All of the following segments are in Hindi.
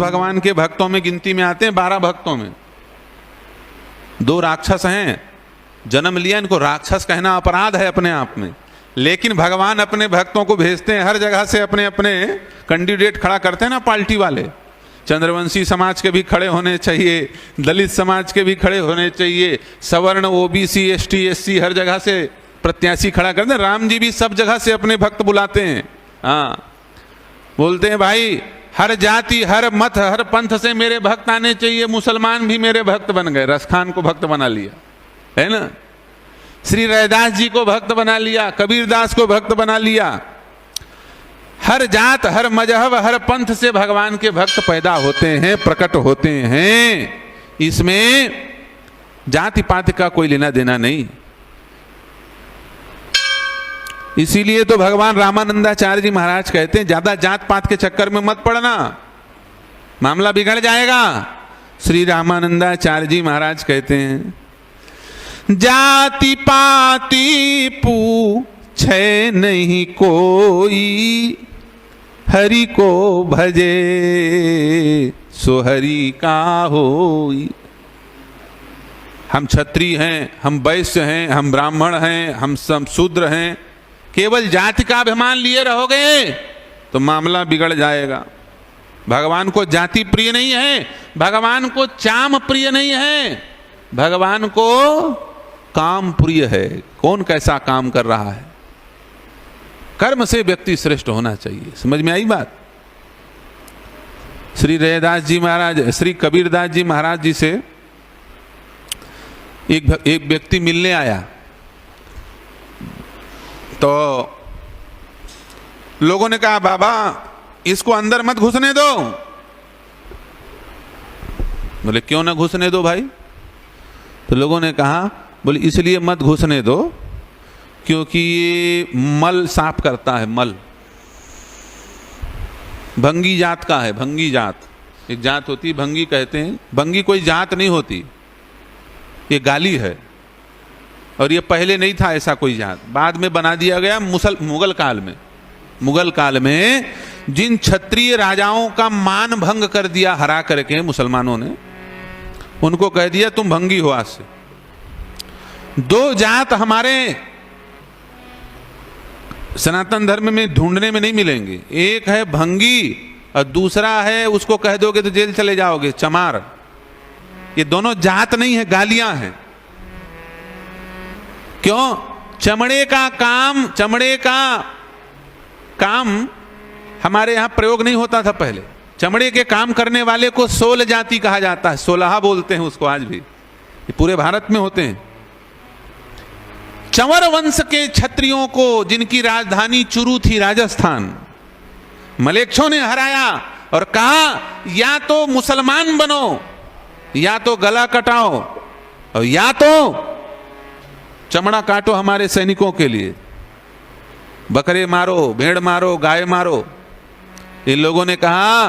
भगवान के भक्तों में गिनती में आते हैं, 12 भक्तों में 2 राक्षस हैं। जन्म लिया, इनको राक्षस कहना अपराध है अपने आप में, लेकिन भगवान अपने भक्तों को भेजते हैं हर जगह से, अपने अपने कैंडिडेट खड़ा करते हैं ना पार्टी वाले। चंद्रवंशी समाज के भी खड़े होने चाहिए, दलित समाज के भी खड़े होने चाहिए, सवर्ण ओबीसी एसटी एससी हर जगह से प्रत्याशी खड़ा करते हैं। राम जी भी सब जगह से अपने भक्त बुलाते हैं। हाँ, बोलते हैं भाई हर जाति हर मत हर पंथ से मेरे भक्त आने चाहिए। मुसलमान भी मेरे भक्त बन गए, रसखान को भक्त बना लिया है ना, श्री रैदास जी को भक्त बना लिया, कबीरदास को भक्त बना लिया। हर जात हर मजहब हर पंथ से भगवान के भक्त पैदा होते हैं, प्रकट होते हैं। इसमें जाति पाति का कोई लेना देना नहीं। इसीलिए तो भगवान रामानंदाचार्य जी महाराज कहते हैं ज्यादा जात पात के चक्कर में मत पड़ना, मामला बिगड़ जाएगा। श्री रामानंदाचार्य जी महाराज कहते हैं जाति पाति पूछे नहीं कोई, हरि को भजे सो हरि का होई। हम क्षत्रिय हैं, हम वैश्य हैं, हम ब्राह्मण हैं, हम सब शूद्र हैं, केवल जाति का अभिमान लिए रहोगे तो मामला बिगड़ जाएगा। भगवान को जाति प्रिय नहीं है, भगवान को चाम प्रिय नहीं है, भगवान को काम प्रिय है। कौन कैसा काम कर रहा है, कर्म से व्यक्ति श्रेष्ठ होना चाहिए। समझ में आई बात। श्री रैदास जी महाराज, श्री कबीरदास जी महाराज जी से एक व्यक्ति मिलने आया, तो लोगों ने कहा बाबा इसको अंदर मत घुसने दो। बोले क्यों ना घुसने दो भाई? तो लोगों ने कहा बोले इसलिए मत घुसने दो क्योंकि ये मल साफ करता है, मल। भंगी जात का है, भंगी जात एक जात होती है, भंगी कहते हैं। भंगी कोई जात नहीं होती, ये गाली है। और ये पहले नहीं था ऐसा कोई जात, बाद में बना दिया गया मुगल काल में। मुगल काल में जिन क्षत्रिय राजाओं का मान भंग कर दिया हरा करके मुसलमानों ने, उनको कह दिया तुम भंगी हो आज से। 2 जात हमारे सनातन धर्म में ढूंढने में नहीं मिलेंगे, एक है भंगी और दूसरा है उसको कह दोगे तो जेल चले जाओगे, चमार। ये दोनों जात नहीं है, गालियां हैं। क्यों? चमड़े का काम हमारे यहां प्रयोग नहीं होता था पहले। चमड़े के काम करने वाले को 16 जाति कहा जाता है, 16 बोलते हैं उसको आज भी, ये पूरे भारत में होते हैं। चंवर वंश के क्षत्रियों को, जिनकी राजधानी चुरू थी राजस्थान, मलेच्छों ने हराया और कहा या तो मुसलमान बनो, या तो गला कटाओ, और या तो चमड़ा काटो हमारे सैनिकों के लिए। बकरे मारो, भेड़ मारो, गाय मारो। इन लोगों ने कहा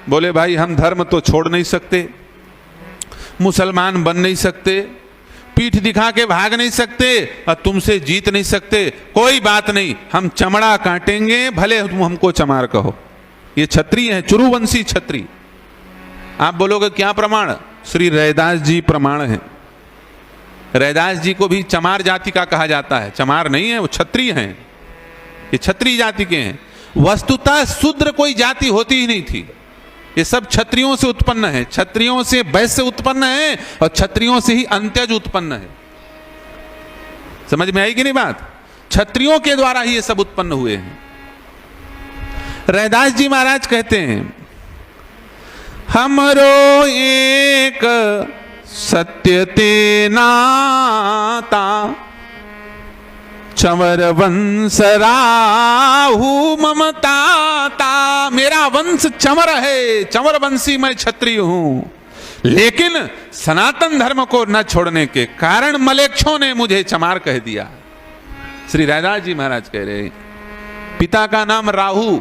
बोले भाई हम धर्म तो छोड़ नहीं सकते, मुसलमान बन नहीं सकते, पीठ दिखा के भाग नहीं सकते और तुमसे जीत नहीं सकते। कोई बात नहीं, हम चमड़ा काटेंगे, भले तुम हमको चमार कहो। ये क्षत्रिय है, चुरुवंशी क्षत्रिय। आप बोलोगे क्या प्रमाण? श्री रैदास जी प्रमाण है। रैदास जी को भी चमार जाति का कहा जाता है। चमार नहीं है, वो क्षत्रिय हैं, ये क्षत्रिय जाति के हैं। वस्तुतः शूद्र कोई जाति होती ही नहीं थी, ये सब क्षत्रियों से उत्पन्न है। क्षत्रियों से वैश्य उत्पन्न है और क्षत्रियों से ही अंत्यज उत्पन्न है। समझ में आई कि नहीं बात? क्षत्रियों के द्वारा ही ये सब उत्पन्न हुए हैं। रैदास जी महाराज कहते हैं हमरो एक सत्य ते नाता, चंवर वंश राहु ममताता। मेरा वंश चंवर है, चंवर वंशी मैं क्षत्रिय हूं, लेकिन सनातन धर्म को न छोड़ने के कारण मलेच्छों ने मुझे चमार कह दिया। श्री रैदास जी महाराज कह रहे, पिता का नाम राहु,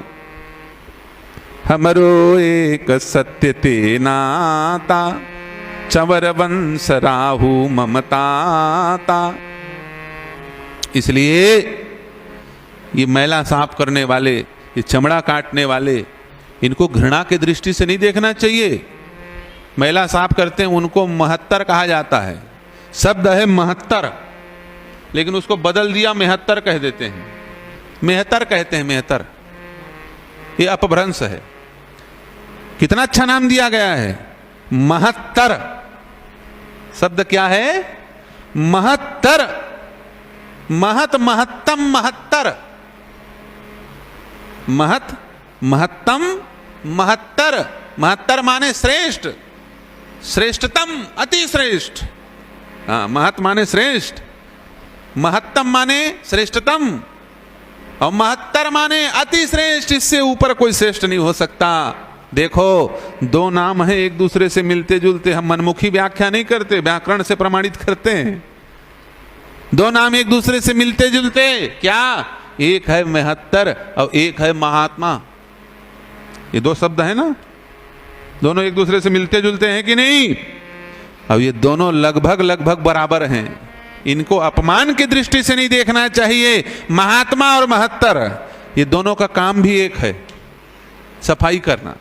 हमरो एक सत्य ते नाता, चंवर वंश राहु ममताता। इसलिए ये मैला साफ करने वाले, ये चमड़ा काटने वाले, इनको घृणा की दृष्टि से नहीं देखना चाहिए। महिला साफ करते हैं उनको महत्तर कहा जाता है, शब्द है महत्तर, लेकिन उसको बदल दिया मेहत्तर कह देते हैं, मेहतर कहते हैं मेहतर। ये अपभ्रंश है। कितना अच्छा नाम दिया गया है, महत्तर। शब्द क्या है, महत्तर। महत, महत्तम, महत्तर। महत, महत्तम, महत्तर। महत्तर माने श्रेष्ठ, श्रेष्ठतम, अति श्रेष्ठ। हाँ, महत माने श्रेष्ठ, महत्तम माने श्रेष्ठतम, और महत्तर माने अति श्रेष्ठ। इससे ऊपर कोई श्रेष्ठ नहीं हो सकता। देखो, दो नाम हैं एक दूसरे से मिलते जुलते, हम मनमुखी व्याख्या नहीं करते, व्याकरण से प्रमाणित करते हैं। दो नाम एक दूसरे से मिलते जुलते, क्या? एक है महत्तर और एक है महात्मा। ये दो शब्द है ना, दोनों एक दूसरे से मिलते जुलते हैं कि नहीं? अब ये दोनों लगभग लगभग बराबर हैं। इनको अपमान की दृष्टि से नहीं देखना चाहिए। महात्मा और महत्तर, ये दोनों का काम भी एक है, सफाई करना।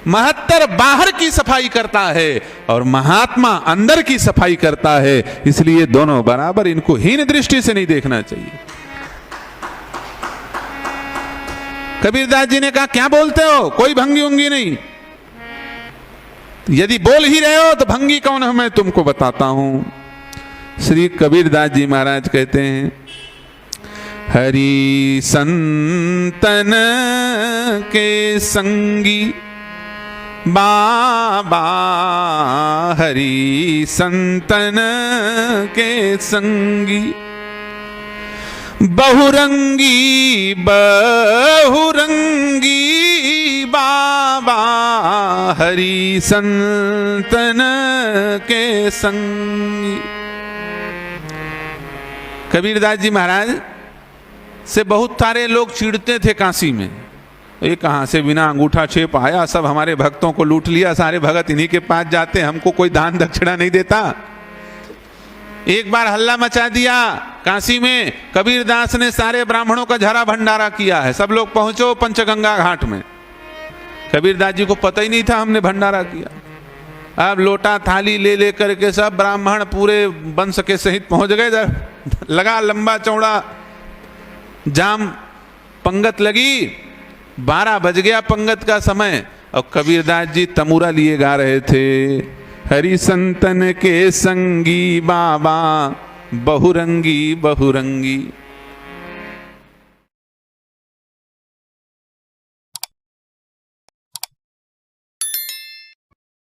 महत्तर बाहर की सफाई करता है और महात्मा अंदर की सफाई करता है, इसलिए दोनों बराबर, इनको हीन दृष्टि से नहीं देखना चाहिए। कबीरदास जी ने कहा, क्या बोलते हो, कोई भंगी उंगी नहीं। यदि बोल ही रहे हो तो भंगी कौन है मैं तुमको बताता हूं। श्री कबीरदास जी महाराज कहते हैं, हरि संतन के संगी बाबा, हरि संतन के संगी, बहुरंगी बहुरंगी बाबा, हरि संतन के संगी। कबीरदास जी महाराज से बहुत सारे लोग चिढ़ते थे काशी में, ये कहां से बिना अंगूठा छेप आया, सब हमारे भक्तों को लूट लिया, सारे भगत इन्हीं के पास जाते, हमको कोई दान दक्षिणा नहीं देता। एक बार हल्ला मचा दिया काशी में, कबीरदास ने सारे ब्राह्मणों का झरा भंडारा किया है, सब लोग पहुंचो पंचगंगा घाट में। कबीरदास जी को पता ही नहीं था हमने भंडारा किया। अब लोटा थाली ले ले करके सब ब्राह्मण पूरे वंश के सहित पहुंच गए। लगा लंबा चौड़ा जाम, पंगत लगी, 12 बज गया पंगत का समय, और कबीरदास जी तमूरा लिए गा रहे थे, हरि संतन के संगी बाबा, बहुरंगी बहुरंगी।